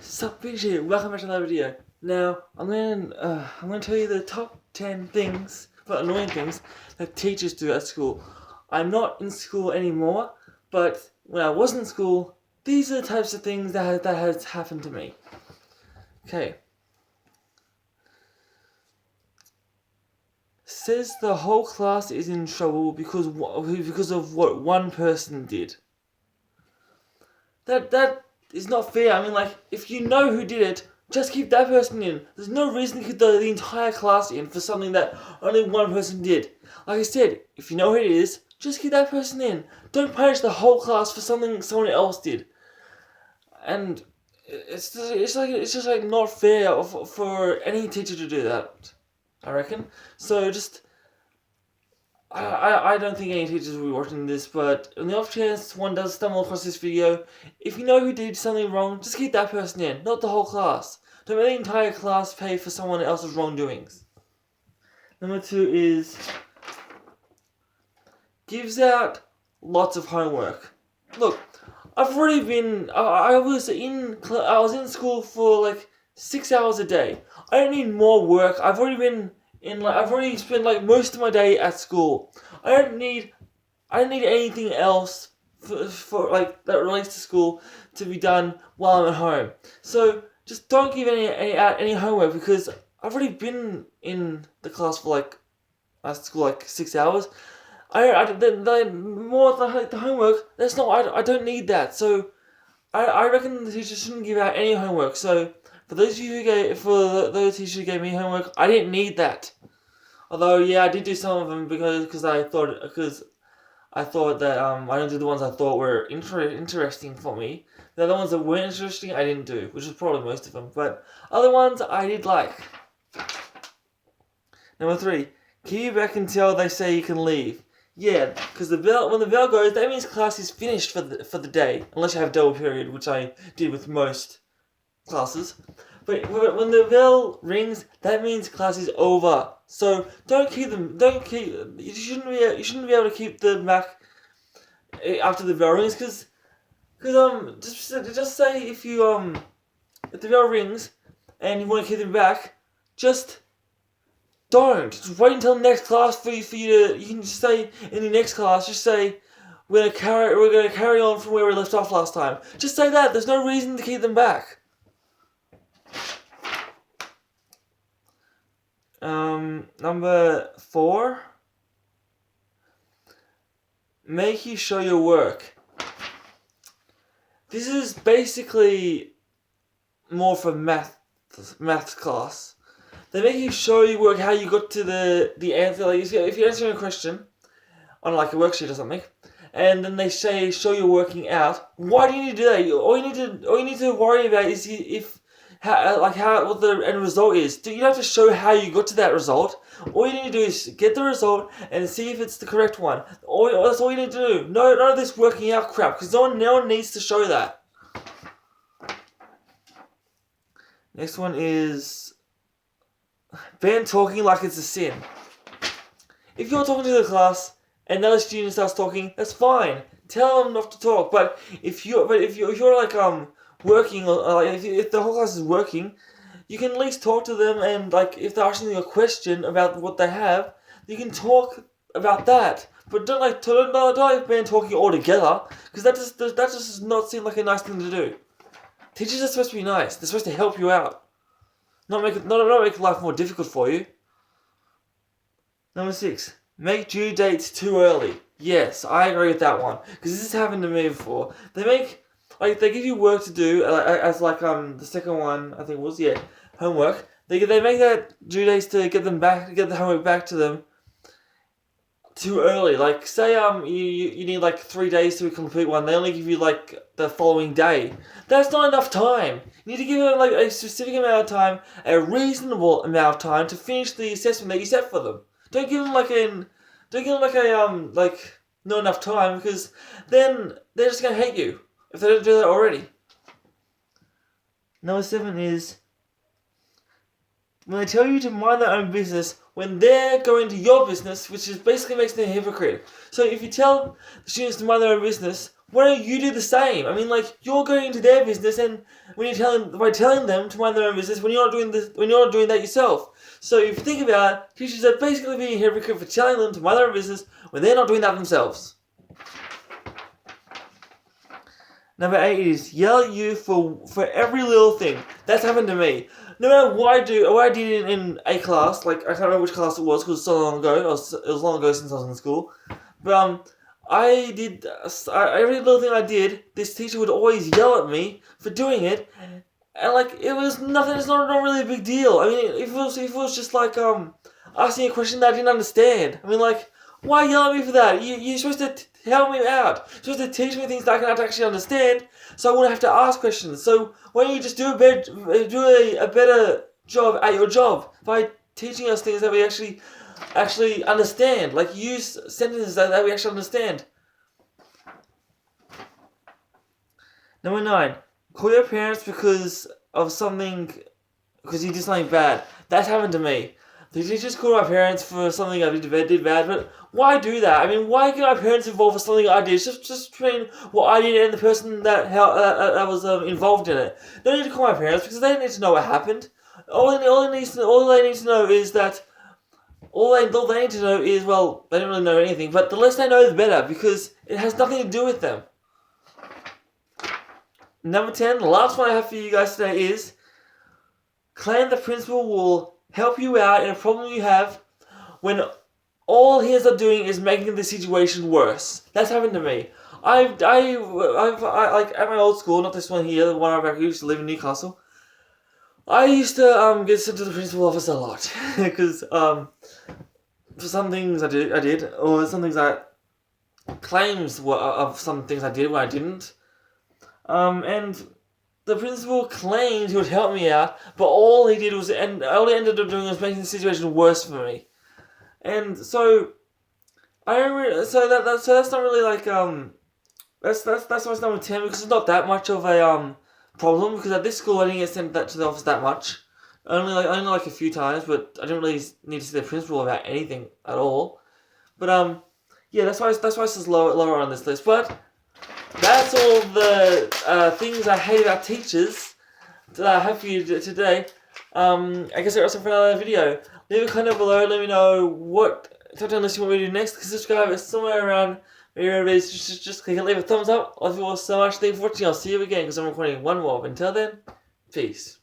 Sup, BG, welcome back to another video. Now, I'm gonna tell you the top 10 things, but annoying things, that teachers do at school. I'm not in school anymore, but when I was in school, these are the types of things that has happened to me. Okay. Says the whole class is in trouble because of what one person did. That is not fair. I mean, like, if you know who did it, just keep that person in. There's no reason to keep the entire class in for something that only one person did. Like I said, if you know who it is, just keep that person in. Don't punish the whole class for something someone else did. And it's just like not fair for any teacher to do that, I reckon. So just I don't think any teachers will be watching this, but on the off chance one does stumble across this video, if you know who did something wrong, just keep that person in, not the whole class. Don't make the entire class pay for someone else's wrongdoings. Number 2 is gives out lots of homework. Look, I've already been. I was in school for like 6 hours a day. I don't need more work. I've already spent like most of my day at school. I don't need anything else for like that relates to school to be done while I'm at home. So just don't give any homework, because I've already been in the class for like at school like 6 hours. The homework. That's not. I don't need that. So I reckon the teacher shouldn't give out any homework. So for those teachers who gave me homework, I didn't need that. Although yeah, I did do some of them because I thought that I didn't do the ones I thought were interesting for me. The other ones that weren't interesting, I didn't do, which is probably most of them. But other ones I did like. Number 3, keep you back until they say you can leave. Yeah, because when the bell goes, that means class is finished for the day, unless you have double period, which I did with most classes. But when the bell rings, that means class is over. So you shouldn't be able to keep them back after the bell rings, because just say if the bell rings and you want to keep them back, just don't. Just wait until the next class for you to. You can just say in the next class, just say we're gonna carry on from where we left off last time. Just say that. There's no reason to keep them back. Number 4, make you show your work. This is basically more for math class. They make you show your work, how you got to the answer. Like if you're answering a question on like a worksheet or something, and then they say show your working out. Why do you need to do that? All you need to worry about is what the end result is. You don't have to show how you got to that result. All you need to do is get the result and see if it's the correct one. That's all you need to do. None of this working out crap, because no one needs to show that. Next one is ban talking like it's a sin. If you're talking to the class and another student starts talking, that's fine. Tell them not to talk. But if you're like working, or if the whole class is working, you can at least talk to them, and like if they're asking you a question about what they have, you can talk about that. But don't ban talking altogether, because that just does not seem like a nice thing to do. Teachers are supposed to be nice. They're supposed to help you out, not make life more difficult for you. Number 6, make due dates too early. Yes, I agree with that one, because this has happened to me before. They give you work to do, as the second one I think was homework. They make that due dates to get the homework back to them too early. Like say you need like 3 days to complete one. They only give you like the following day. That's not enough time. You need to give them like a specific amount of time, a reasonable amount of time to finish the assessment that you set for them. Don't give them not enough time, because then they're just gonna hate you if they don't do that already. Number 7 is when they tell you to mind their own business, when they're going to your business, which is basically makes them a hypocrite. So if you tell the students to mind their own business, why don't you do the same? I mean, like, you're going into their business, and by telling them to mind their own business when you're not doing that yourself. So if you think about it, teachers are basically being a hypocrite for telling them to mind their own business when they're not doing that themselves. Number 8 is yell at you for every little thing. That's happened to me. No matter what I did in a class, like I can't remember which class it was because it was so long ago. It was long ago since I was in school. But every little thing I did, this teacher would always yell at me for doing it, and like it was nothing. It's not really a big deal. I mean, if it was just like asking a question that I didn't understand. I mean, like, why yell at me for that? You're supposed to help me out. You're supposed to teach me things that I can actually understand, so I wouldn't have to ask questions. So why don't you just do a better job at your job by teaching us things that we actually understand? Like, use sentences that we actually understand. Number 9, call your parents because you did something bad. That's happened to me. The teachers called my parents for something I did bad, but why do that? I mean, why get my parents involved for something I did? It's just between what I did and the person that was involved in it. They don't need to call my parents because they don't need to know what happened. All they need to know is that all they need to know is, well, they don't really know anything, but the less they know, the better, because it has nothing to do with them. Number 10, the last one I have for you guys today is claim the principal will help you out in a problem you have when all he ends up doing is making the situation worse. That's happened to me. I've like at my old school, not this one here, the one I used to live in Newcastle. I used to get sent to the principal office a lot because for some things I did, or some things claims of some things I did when I didn't. And the principal claimed he would help me out, but all he ended up doing was making the situation worse for me. And so that's not really like that's why it's number 10, because it's not that much of a problem, because at this school I didn't get sent to the office that much. Only like a few times, but I didn't really need to see the principal about anything at all. But yeah, that's why it's lower on this list. But that's all the things I hate about teachers that I have for you today. I guess that's all for another video. Leave a comment below. Let me know what type of list you want me to do next. Subscribe. It's somewhere around wherever it is. Just click and leave a thumbs up. I love you all so much. Thank you for watching. I'll see you again because I'm recording one more. But until then, peace.